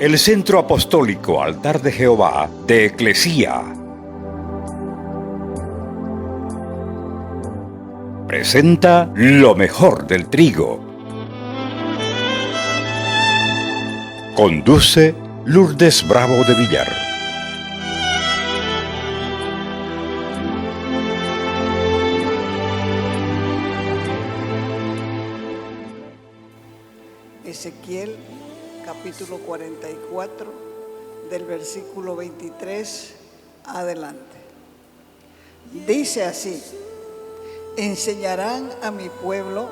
el Centro Apostólico Altar de Jehová de Eclesía presenta lo mejor del trigo. Conduce Lourdes Bravo de Villar. Ezequiel capítulo 44 del versículo 23 adelante. Dice así: enseñarán a mi pueblo.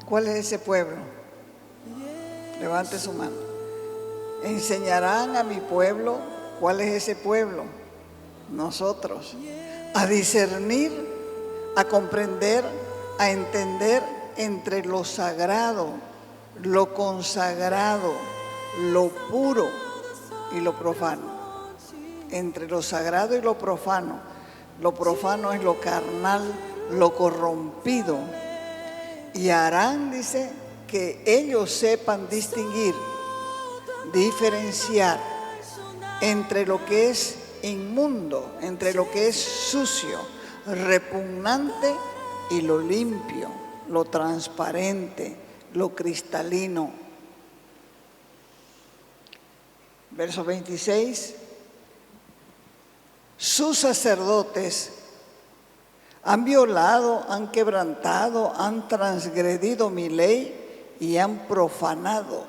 ¿Cuál es ese pueblo? Levante su mano. Enseñarán a mi pueblo. ¿Cuál es ese pueblo? Nosotros. A discernir, a comprender, a entender entre lo sagrado, lo consagrado, lo puro y lo profano. Entre lo sagrado y lo profano. Lo profano es lo carnal, lo corrompido. Y harán, dice, que ellos sepan distinguir, diferenciar entre lo que es inmundo, entre lo que es sucio, repugnante y lo limpio, lo transparente, lo cristalino. Verso 26. Sus sacerdotes han violado, han quebrantado, han transgredido mi ley y han profanado.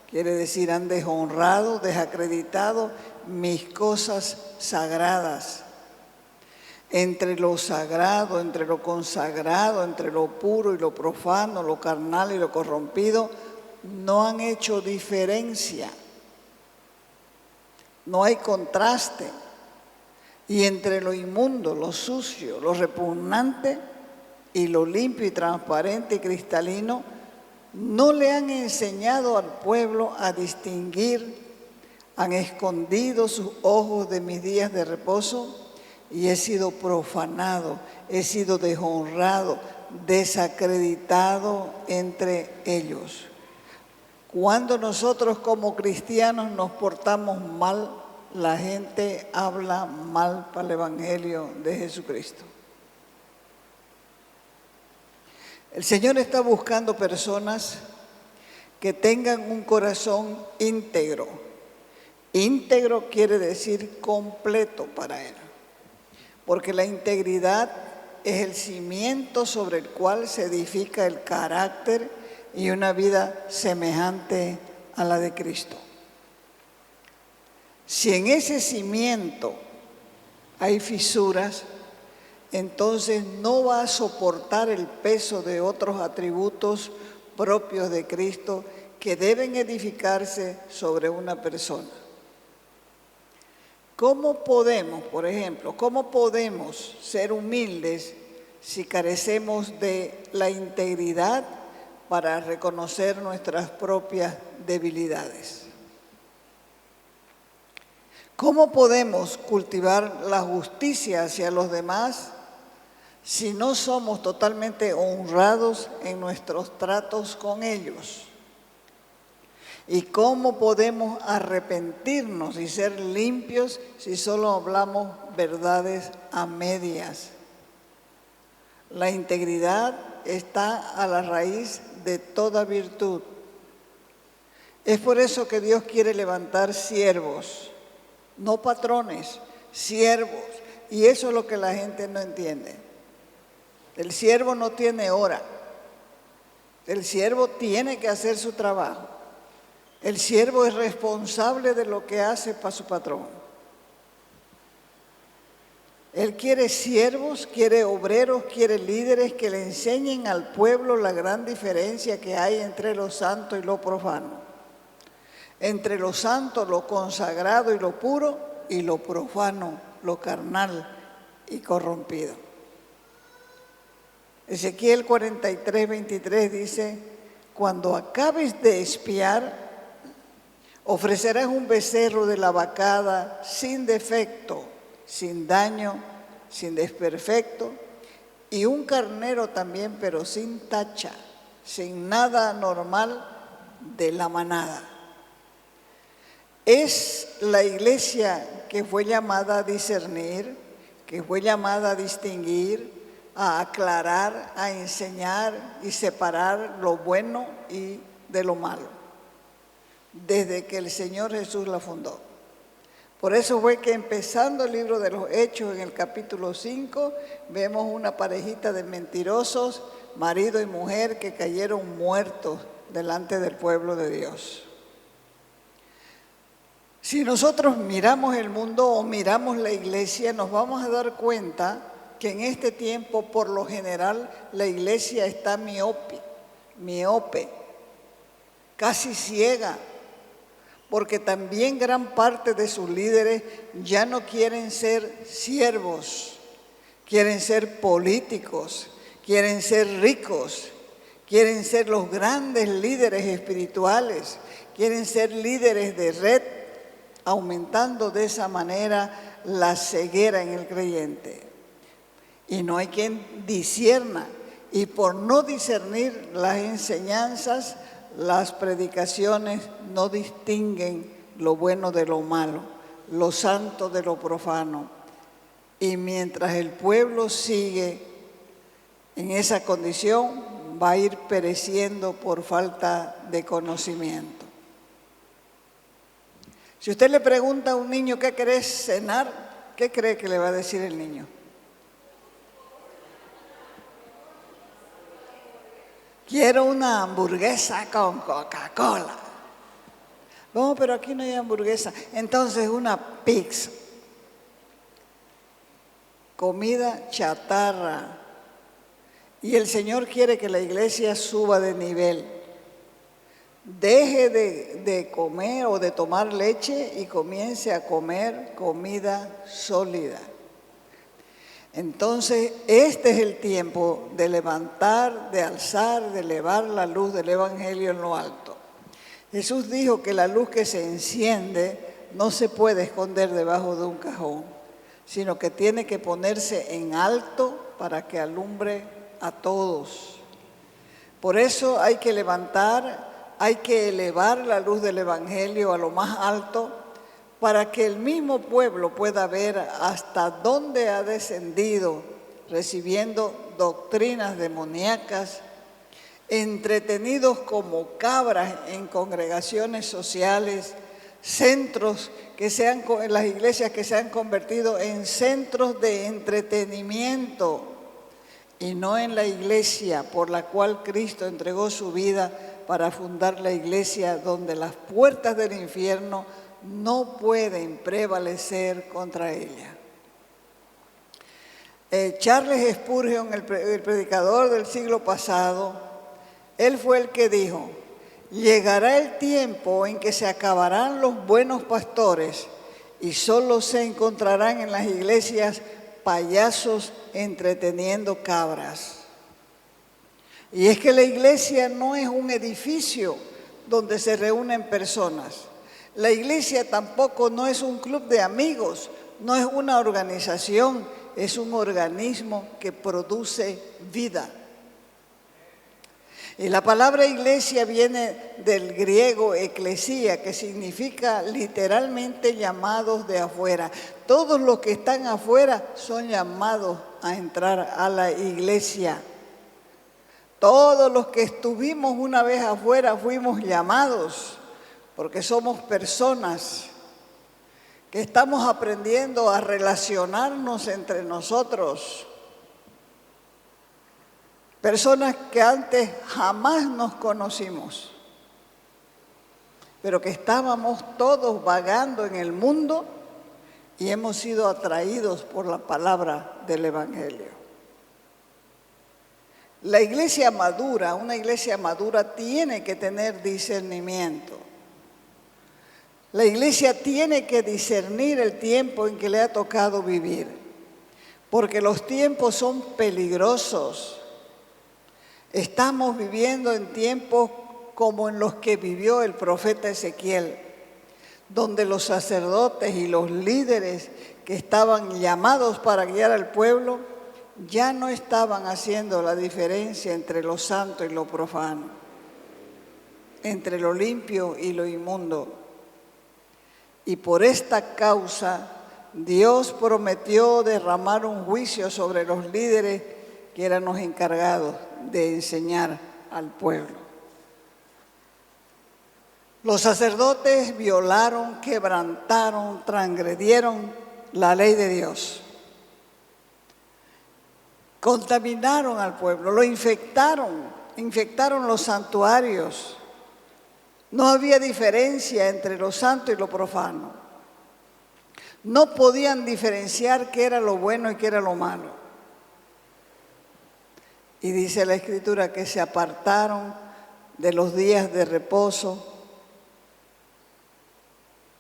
Quiere decir, han deshonrado, desacreditado mis cosas sagradas. Entre lo sagrado, entre lo consagrado, entre lo puro y lo profano, lo carnal y lo corrompido, no han hecho diferencia. No hay contraste. Y entre lo inmundo, lo sucio, lo repugnante y lo limpio y transparente y cristalino, no le han enseñado al pueblo a distinguir, han escondido sus ojos de mis días de reposo y he sido profanado, he sido deshonrado, desacreditado entre ellos. Cuando nosotros como cristianos nos portamos mal, la gente habla mal para el Evangelio de Jesucristo. El Señor está buscando personas que tengan un corazón íntegro. Íntegro quiere decir completo para Él, porque la integridad es el cimiento sobre el cual se edifica el carácter y una vida semejante a la de Cristo. Si en ese cimiento hay fisuras, entonces no va a soportar el peso de otros atributos propios de Cristo que deben edificarse sobre una persona. ¿Cómo podemos, por ejemplo, cómo podemos ser humildes si carecemos de la integridad para reconocer nuestras propias debilidades? ¿Cómo podemos cultivar la justicia hacia los demás si no somos totalmente honrados en nuestros tratos con ellos? ¿Y cómo podemos arrepentirnos y ser limpios si solo hablamos verdades a medias? La integridad está a la raíz de toda virtud. Es por eso que Dios quiere levantar siervos, no patrones, siervos. Y eso es lo que la gente no entiende. El siervo no tiene hora. El siervo tiene que hacer su trabajo. El siervo es responsable de lo que hace para su patrón. Él quiere siervos, quiere obreros, quiere líderes que le enseñen al pueblo la gran diferencia que hay entre lo santo y lo profano. Entre lo santo, lo consagrado y lo puro, y lo profano, lo carnal y corrompido. Ezequiel 43, 23 dice: cuando acabes de expiar, ofrecerás un becerro de la vacada sin defecto, sin daño, sin desperfecto, y un carnero también, pero sin tacha, sin nada anormal de la manada. Es la iglesia que fue llamada a discernir, que fue llamada a distinguir, a aclarar, a enseñar y separar lo bueno y de lo malo, desde que el Señor Jesús la fundó. Por eso fue que empezando el libro de los Hechos en el capítulo 5, vemos una parejita de mentirosos, marido y mujer, que cayeron muertos delante del pueblo de Dios. Si nosotros miramos el mundo o miramos la iglesia, nos vamos a dar cuenta que en este tiempo, por lo general, la iglesia está miope, casi ciega, porque también gran parte de sus líderes ya no quieren ser siervos, quieren ser políticos, quieren ser ricos, quieren ser los grandes líderes espirituales, quieren ser líderes de red, aumentando de esa manera la ceguera en el creyente. Y no hay quien discierna, y por no discernir las enseñanzas, las predicaciones no distinguen lo bueno de lo malo, lo santo de lo profano. Y mientras el pueblo sigue en esa condición, va a ir pereciendo por falta de conocimiento. Si usted le pregunta a un niño ¿qué querés cenar?, ¿qué cree que le va a decir el niño? Quiero una hamburguesa con Coca-Cola. No, pero aquí no hay hamburguesa. Entonces una pizza. Comida chatarra. Y el Señor quiere que la iglesia suba de nivel. Deje de comer o de tomar leche y comience a comer comida sólida. Entonces, este es el tiempo de levantar, de alzar, de elevar la luz del Evangelio en lo alto. Jesús dijo que la luz que se enciende no se puede esconder debajo de un cajón, sino que tiene que ponerse en alto para que alumbre a todos. Por eso hay que levantar, hay que elevar la luz del Evangelio a lo más alto, para que el mismo pueblo pueda ver hasta dónde ha descendido, recibiendo doctrinas demoníacas, entretenidos como cabras en congregaciones sociales, centros en las iglesias que se han convertido en centros de entretenimiento, y no en la iglesia por la cual Cristo entregó su vida para fundar la iglesia, donde las puertas del infierno no pueden prevalecer contra ella. Charles Spurgeon, el predicador del siglo pasado, él fue el que dijo: llegará el tiempo en que se acabarán los buenos pastores y solo se encontrarán en las iglesias payasos entreteniendo cabras. Y es que la iglesia no es un edificio donde se reúnen personas. La iglesia tampoco no es un club de amigos, no es una organización, es un organismo que produce vida. Y la palabra iglesia viene del griego eclesía, que significa literalmente llamados de afuera. Todos los que están afuera son llamados a entrar a la iglesia. Todos los que estuvimos una vez afuera fuimos llamados, porque somos personas que estamos aprendiendo a relacionarnos entre nosotros. Personas que antes jamás nos conocimos, pero que estábamos todos vagando en el mundo y hemos sido atraídos por la palabra del Evangelio. La iglesia madura, una iglesia madura tiene que tener discernimiento. La iglesia tiene que discernir el tiempo en que le ha tocado vivir, porque los tiempos son peligrosos. Estamos viviendo en tiempos como en los que vivió el profeta Ezequiel, donde los sacerdotes y los líderes que estaban llamados para guiar al pueblo ya no estaban haciendo la diferencia entre lo santo y lo profano, entre lo limpio y lo inmundo. Y por esta causa Dios prometió derramar un juicio sobre los líderes que eran los encargados de enseñar al pueblo. Los sacerdotes violaron, quebrantaron, transgredieron la ley de Dios. Contaminaron al pueblo, lo infectaron los santuarios. No había diferencia entre lo santo y lo profano. No podían diferenciar qué era lo bueno y qué era lo malo. Y dice la Escritura que se apartaron de los días de reposo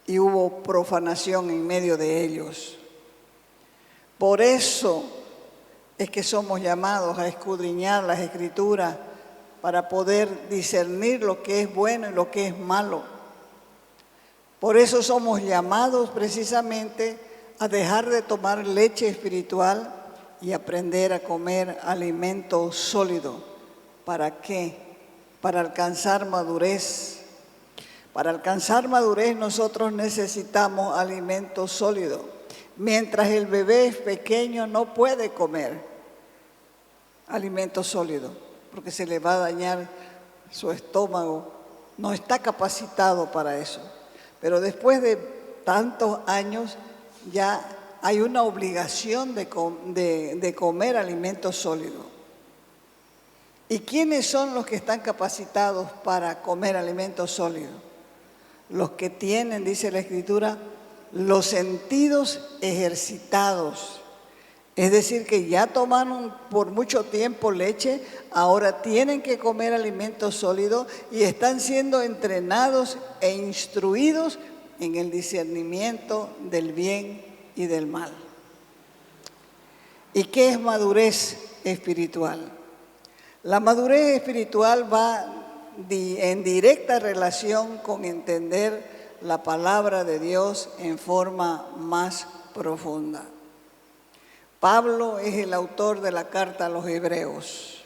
y hubo profanación en medio de ellos. Por eso es que somos llamados a escudriñar las Escrituras para poder discernir lo que es bueno y lo que es malo. Por eso somos llamados precisamente a dejar de tomar leche espiritual y aprender a comer alimento sólido. ¿Para qué? Para alcanzar madurez. Para alcanzar madurez nosotros necesitamos alimento sólido. Mientras el bebé es pequeño no puede comer alimento sólido porque se le va a dañar su estómago. No está capacitado para eso. Pero después de tantos años ya hay una obligación de comer alimento sólido. ¿Y quiénes son los que están capacitados para comer alimento sólido? Los que tienen, dice la Escritura, los sentidos ejercitados. Es decir, que ya tomaron por mucho tiempo leche, ahora tienen que comer alimento sólido y están siendo entrenados e instruidos en el discernimiento del bien y del mal. ¿Y qué es madurez espiritual? La madurez espiritual va en directa relación con entender la palabra de Dios en forma más profunda. Pablo es el autor de la carta a los Hebreos.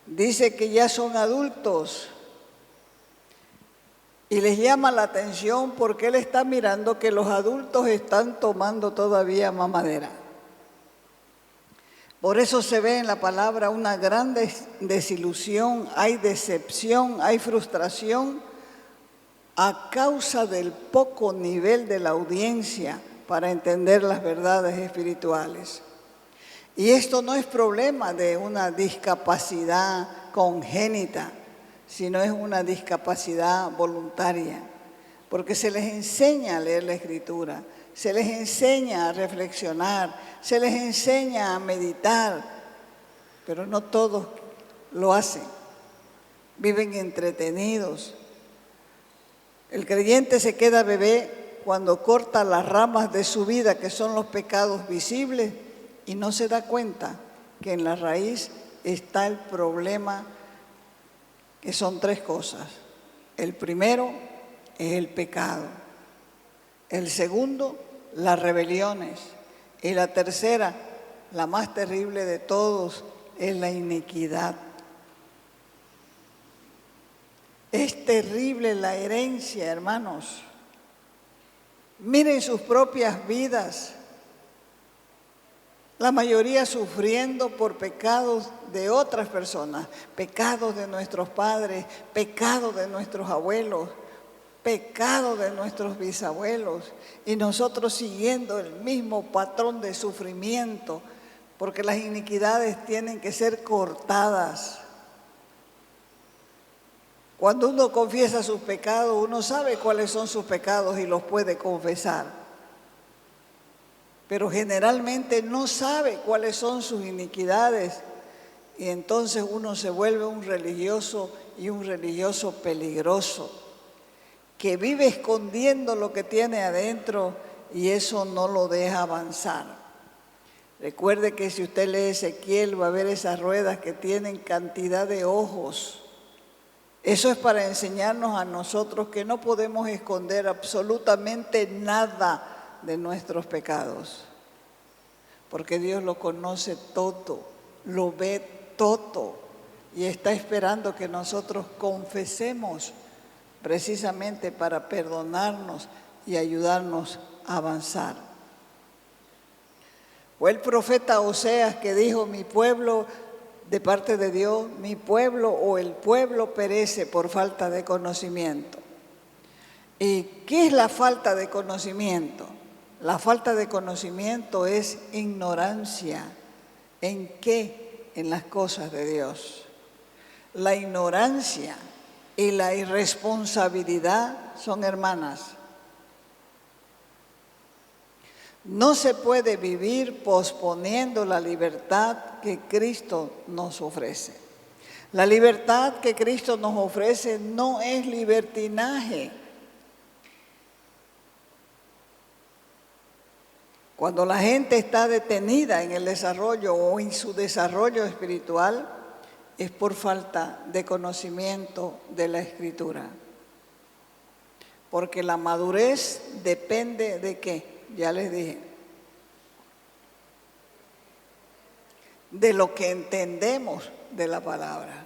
Dice que ya son adultos y les llama la atención porque él está mirando que los adultos están tomando todavía mamadera. Por eso se ve en la palabra una gran desilusión, hay decepción, hay frustración a causa del poco nivel de la audiencia para entender las verdades espirituales. Y esto no es problema de una discapacidad congénita, sino es una discapacidad voluntaria, porque se les enseña a leer la Escritura, se les enseña a reflexionar, se les enseña a meditar, pero no todos lo hacen, viven entretenidos. El creyente se queda bebé cuando corta las ramas de su vida, que son los pecados visibles, y no se da cuenta que en la raíz está el problema, que son tres cosas. El primero es el pecado. El segundo, las rebeliones. Y la tercera, la más terrible de todos, es la iniquidad. Es terrible la herencia, hermanos. Miren sus propias vidas. La mayoría sufriendo por pecados de otras personas, pecados de nuestros padres, pecados de nuestros abuelos, pecados de nuestros bisabuelos, y nosotros siguiendo el mismo patrón de sufrimiento, porque las iniquidades tienen que ser cortadas. Cuando uno confiesa sus pecados, uno sabe cuáles son sus pecados y los puede confesar. Pero generalmente no sabe cuáles son sus iniquidades y entonces uno se vuelve un religioso y un religioso peligroso que vive escondiendo lo que tiene adentro y eso no lo deja avanzar. Recuerde que si usted lee Ezequiel va a ver esas ruedas que tienen cantidad de ojos. Eso es para enseñarnos a nosotros que no podemos esconder absolutamente nada de nuestros pecados, porque Dios lo conoce todo, lo ve todo y está esperando que nosotros confesemos precisamente para perdonarnos y ayudarnos a avanzar. Fue el profeta Oseas que dijo: mi pueblo, de parte de Dios, mi pueblo o el pueblo perece por falta de conocimiento. ¿Y qué es la falta de conocimiento? La falta de conocimiento es ignorancia. ¿En qué? En las cosas de Dios. La ignorancia y la irresponsabilidad son hermanas. No se puede vivir posponiendo la libertad que Cristo nos ofrece. La libertad que Cristo nos ofrece no es libertinaje. Cuando la gente está detenida en el desarrollo o en su desarrollo espiritual, es por falta de conocimiento de la Escritura. Porque la madurez depende de ¿qué? Ya les dije. De lo que entendemos de la palabra.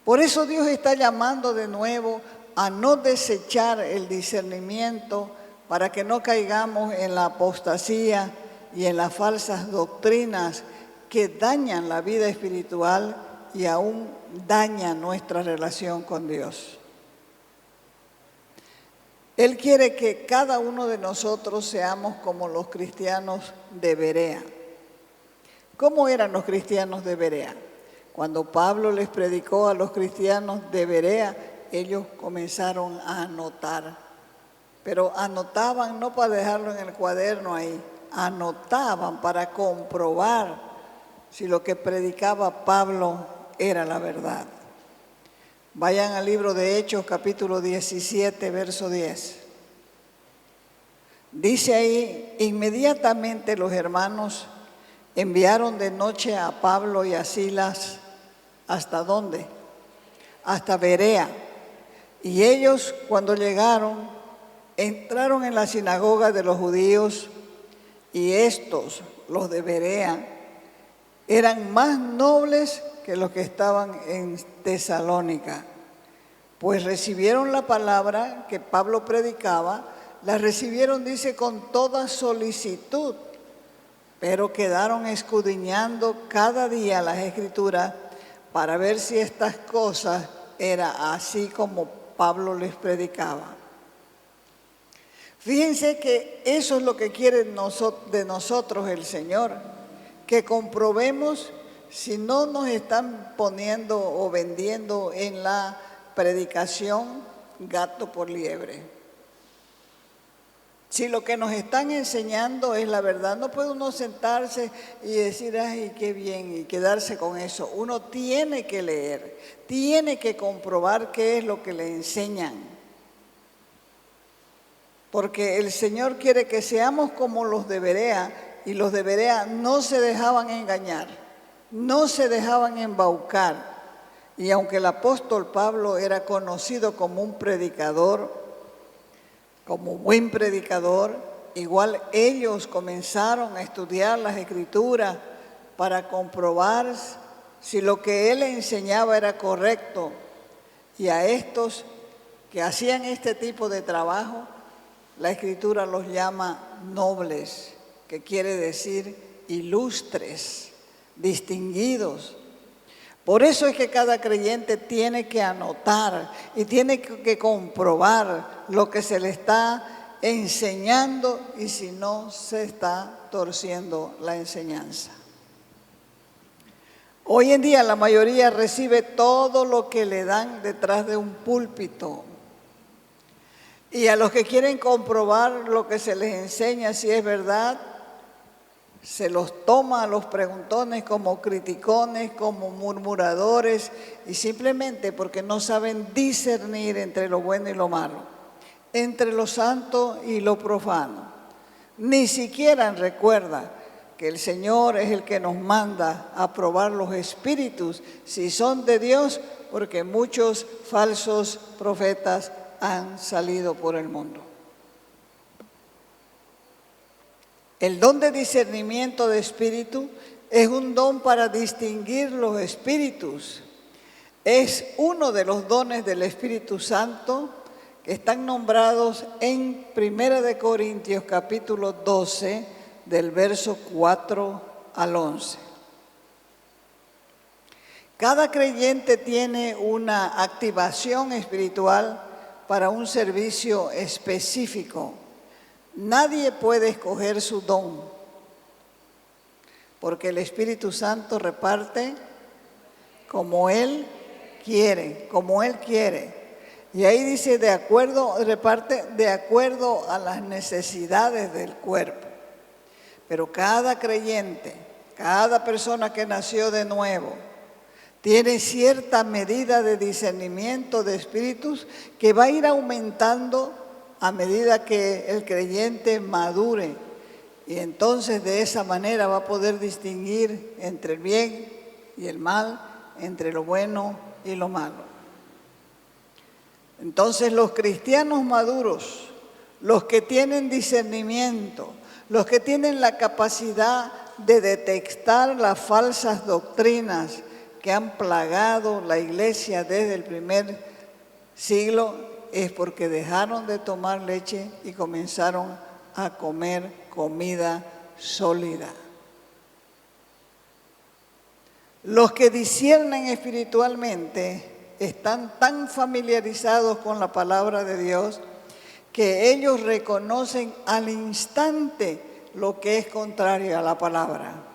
Por eso Dios está llamando de nuevo a no desechar el discernimiento para que no caigamos en la apostasía y en las falsas doctrinas que dañan la vida espiritual y aún dañan nuestra relación con Dios. Él quiere que cada uno de nosotros seamos como los cristianos de Berea. ¿Cómo eran los cristianos de Berea? Cuando Pablo les predicó a los cristianos de Berea, ellos comenzaron a anotar. Pero anotaban no para dejarlo en el cuaderno ahí, anotaban para comprobar si lo que predicaba Pablo era la verdad. Vayan al libro de Hechos, capítulo 17, verso 10. Dice ahí: inmediatamente los hermanos enviaron de noche a Pablo y a Silas. ¿Hasta dónde? Hasta Berea. Y ellos, cuando llegaron, entraron en la sinagoga de los judíos, y estos, los de Berea, eran más nobles que los que estaban en Tesalónica, pues recibieron la palabra que Pablo predicaba, la recibieron, dice, con toda solicitud, pero quedaron escudriñando cada día las Escrituras para ver si estas cosas era así como Pablo les predicaba. Fíjense que eso es lo que quiere de nosotros el Señor, que comprobemos si no nos están poniendo o vendiendo en la predicación gato por liebre. Si lo que nos están enseñando es la verdad, no puede uno sentarse y decir, ay, qué bien, y quedarse con eso. Uno tiene que leer, tiene que comprobar qué es lo que le enseñan. Porque el Señor quiere que seamos como los de Berea, y los de Berea no se dejaban engañar, no se dejaban embaucar. Y aunque el apóstol Pablo era conocido como un predicador, como buen predicador, igual ellos comenzaron a estudiar las Escrituras para comprobar si lo que él enseñaba era correcto. Y a estos que hacían este tipo de trabajo, la Escritura los llama nobles, que quiere decir ilustres, distinguidos. Por eso es que cada creyente tiene que anotar y tiene que comprobar lo que se le está enseñando y si no se está torciendo la enseñanza. Hoy en día la mayoría recibe todo lo que le dan detrás de un púlpito. Y a los que quieren comprobar lo que se les enseña si es verdad, se los toma a los preguntones como criticones, como murmuradores, y simplemente porque no saben discernir entre lo bueno y lo malo, entre lo santo y lo profano. Ni siquiera recuerda que el Señor es el que nos manda a probar los espíritus, si son de Dios, porque muchos falsos profetas han salido por el mundo. El don de discernimiento de espíritu es un don para distinguir los espíritus. Es uno de los dones del Espíritu Santo están nombrados en 1 de Corintios capítulo 12, del verso 4 al 11. Cada creyente tiene una activación espiritual para un servicio específico. Nadie puede escoger su don, porque el Espíritu Santo reparte como Él quiere, como Él quiere. Y ahí dice reparte de acuerdo a las necesidades del cuerpo. Pero cada creyente, cada persona que nació de nuevo, tiene cierta medida de discernimiento de espíritus que va a ir aumentando a medida que el creyente madure. Y entonces de esa manera va a poder distinguir entre el bien y el mal, entre lo bueno y lo malo. Entonces los cristianos maduros, los que tienen discernimiento, los que tienen la capacidad de detectar las falsas doctrinas que han plagado la iglesia desde el primer siglo, es porque dejaron de tomar leche y comenzaron a comer comida sólida. Los que disciernen espiritualmente están tan familiarizados con la palabra de Dios que ellos reconocen al instante lo que es contrario a la palabra.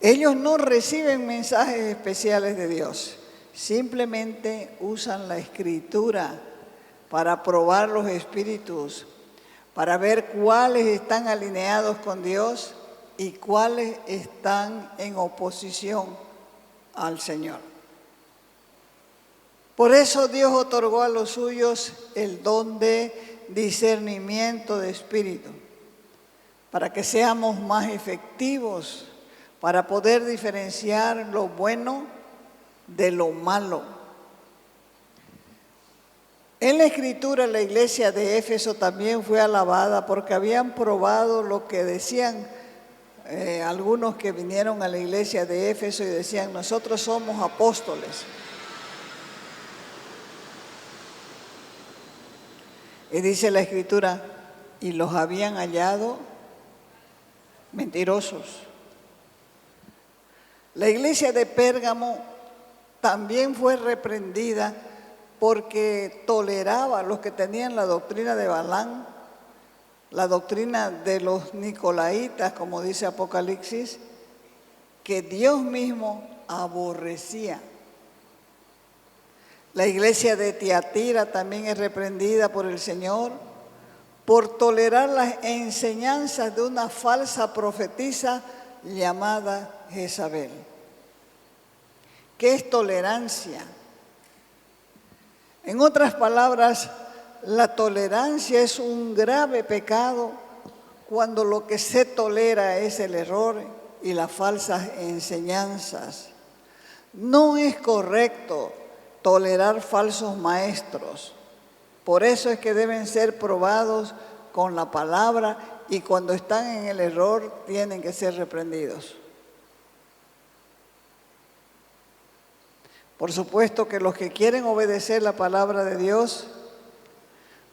Ellos no reciben mensajes especiales de Dios, simplemente usan la Escritura para probar los espíritus, para ver cuáles están alineados con Dios y cuáles están en oposición al Señor. Por eso Dios otorgó a los suyos el don de discernimiento de espíritu, para que seamos más efectivos, para poder diferenciar lo bueno de lo malo. En la Escritura, la iglesia de Éfeso también fue alabada porque habían probado lo que decían algunos que vinieron a la iglesia de Éfeso y decían: nosotros somos apóstoles. Y dice la Escritura, y los habían hallado mentirosos. La iglesia de Pérgamo también fue reprendida porque toleraba a los que tenían la doctrina de Balaam, la doctrina de los nicolaitas, como dice Apocalipsis, que Dios mismo aborrecía. La iglesia de Tiatira también es reprendida por el Señor por tolerar las enseñanzas de una falsa profetisa llamada Jezabel. ¿Qué es tolerancia? En otras palabras, la tolerancia es un grave pecado cuando lo que se tolera es el error y las falsas enseñanzas. No es correcto tolerar falsos maestros. Por eso es que deben ser probados con la palabra y cuando están en el error tienen que ser reprendidos. Por supuesto que los que quieren obedecer la palabra de Dios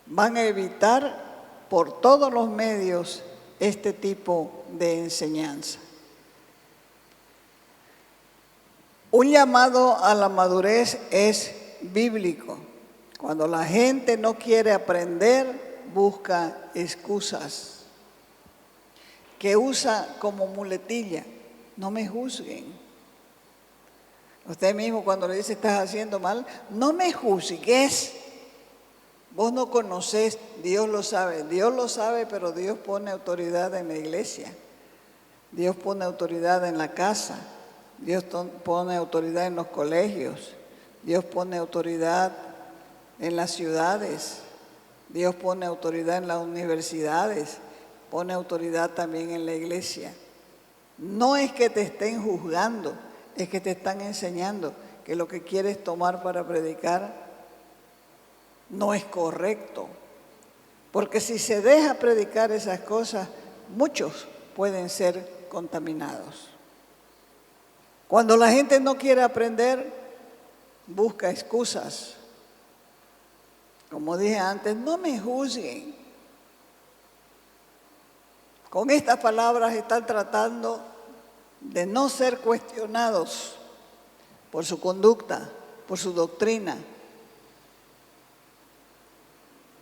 van a evitar por todos los medios este tipo de enseñanza. Un llamado a la madurez es bíblico. Cuando la gente no quiere aprender, busca excusas que usa como muletilla. No me juzguen. Usted mismo cuando le dice estás haciendo mal, no me juzgues. Vos no conocés, Dios lo sabe, pero Dios pone autoridad en la iglesia. Dios pone autoridad en la casa. Dios pone autoridad en los colegios. Dios pone autoridad en las ciudades. Dios pone autoridad en las universidades. Pone autoridad también en la iglesia. No es que te estén juzgando, es que te están enseñando que lo que quieres tomar para predicar no es correcto. Porque si se deja predicar esas cosas, muchos pueden ser contaminados. Cuando la gente no quiere aprender, busca excusas. Como dije antes, no me juzguen. Con estas palabras están tratando de no ser cuestionados por su conducta, por su doctrina,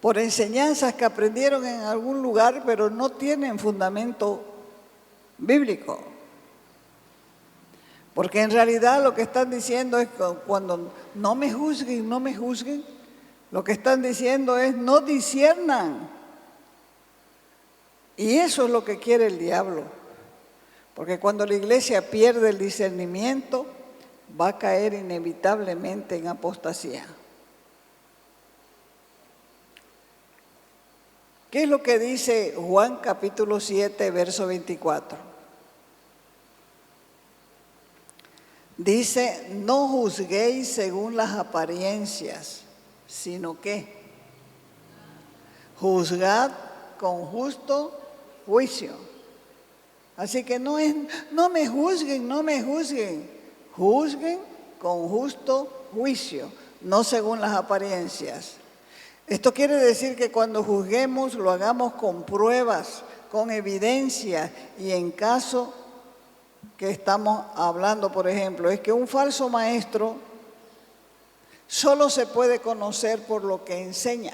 por enseñanzas que aprendieron en algún lugar, pero no tienen fundamento bíblico. Porque en realidad lo que están diciendo es que cuando no me juzguen, lo que están diciendo es no disciernan. Y eso es lo que quiere el diablo. Porque cuando la iglesia pierde el discernimiento, va a caer inevitablemente en apostasía. ¿Qué es lo que dice Juan capítulo 7, verso 24? Dice, no juzguéis según las apariencias, sino que juzgad con justo juicio. Así que no me juzguen, juzguen con justo juicio, no según las apariencias. Esto quiere decir que cuando juzguemos lo hagamos con pruebas, con evidencia, y en caso que estamos hablando, por ejemplo, es que un falso maestro solo se puede conocer por lo que enseña.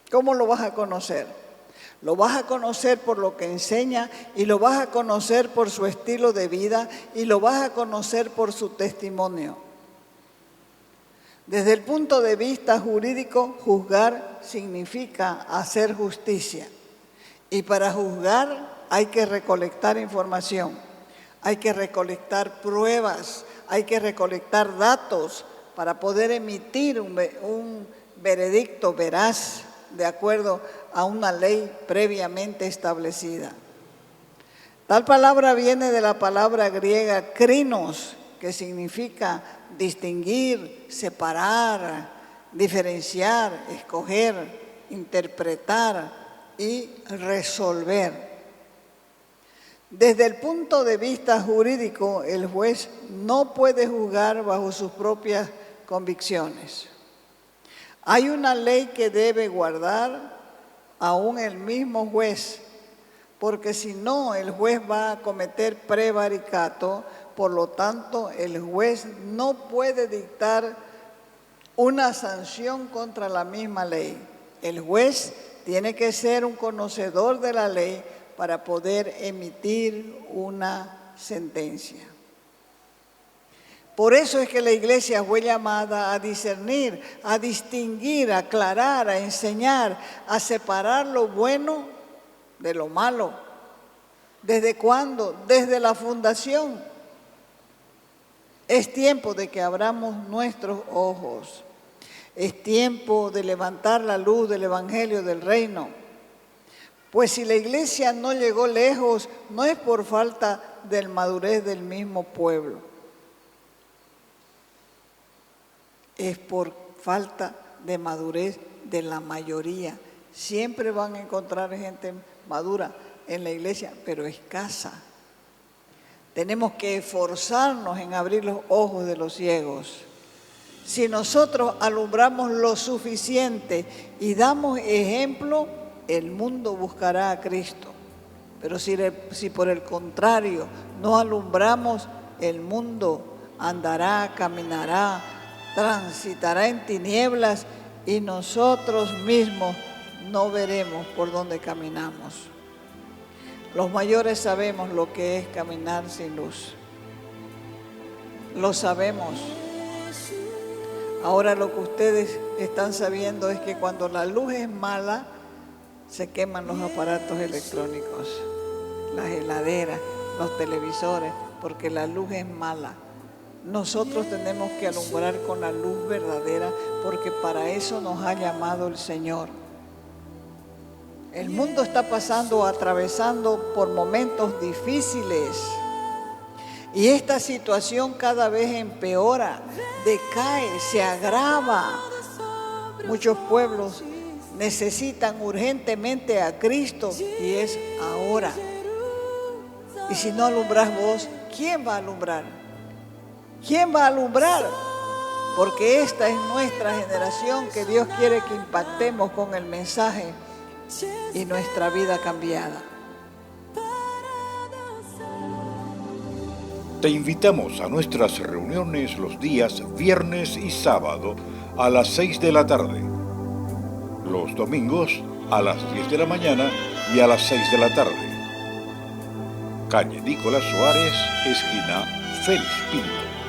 ¿Cómo lo vas a conocer? Lo vas a conocer por lo que enseña, y lo vas a conocer por su estilo de vida, y lo vas a conocer por su testimonio. Desde el punto de vista jurídico, juzgar significa hacer justicia. Y para juzgar hay que recolectar información, hay que recolectar pruebas, hay que recolectar datos para poder emitir un veredicto veraz de acuerdo a una ley previamente establecida. Tal palabra viene de la palabra griega krinos, que significa distinguir, separar, diferenciar, escoger, interpretar y resolver. Desde el punto de vista jurídico, el juez no puede juzgar bajo sus propias convicciones. Hay una ley que debe guardar aún el mismo juez, porque si no, el juez va a cometer prevaricato. Por lo tanto, el juez no puede dictar una sanción contra la misma ley. El juez tiene que ser un conocedor de la ley para poder emitir una sentencia. Por eso es que la iglesia fue llamada a discernir, a distinguir, a aclarar, a enseñar, a separar lo bueno de lo malo. ¿Desde cuándo? Desde la fundación. Es tiempo de que abramos nuestros ojos. Es tiempo de levantar la luz del Evangelio del Reino. Pues si la iglesia no llegó lejos, no es por falta de madurez del mismo pueblo. Es por falta de madurez de la mayoría. Siempre van a encontrar gente madura en la iglesia, pero escasa. Tenemos que esforzarnos en abrir los ojos de los ciegos. Si nosotros alumbramos lo suficiente y damos ejemplo, el mundo buscará a Cristo. Pero si por el contrario no alumbramos, el mundo andará, caminará, transitará en tinieblas, y nosotros mismos no veremos por dónde caminamos. Los mayores sabemos lo que es caminar sin luz. Lo sabemos. Ahora lo que ustedes están sabiendo es que cuando la luz es mala, se queman los aparatos electrónicos, las heladeras, los televisores, porque la luz es mala. Nosotros tenemos que alumbrar con la luz verdadera, porque para eso nos ha llamado el Señor. El mundo está atravesando por momentos difíciles, y esta situación cada vez empeora, decae, se agrava. Muchos pueblos necesitan urgentemente a Cristo, y es ahora. Y si no alumbras vos, ¿quién va a alumbrar? ¿Quién va a alumbrar? porque esta es nuestra generación que Dios quiere que impactemos con el mensaje y nuestra vida cambiada. Te invitamos a nuestras reuniones los días viernes y sábado a las 6 de la tarde. Los domingos a las 10 de la mañana y a las 6 de la tarde. Calle Nicolás Suárez, esquina Félix Pinto.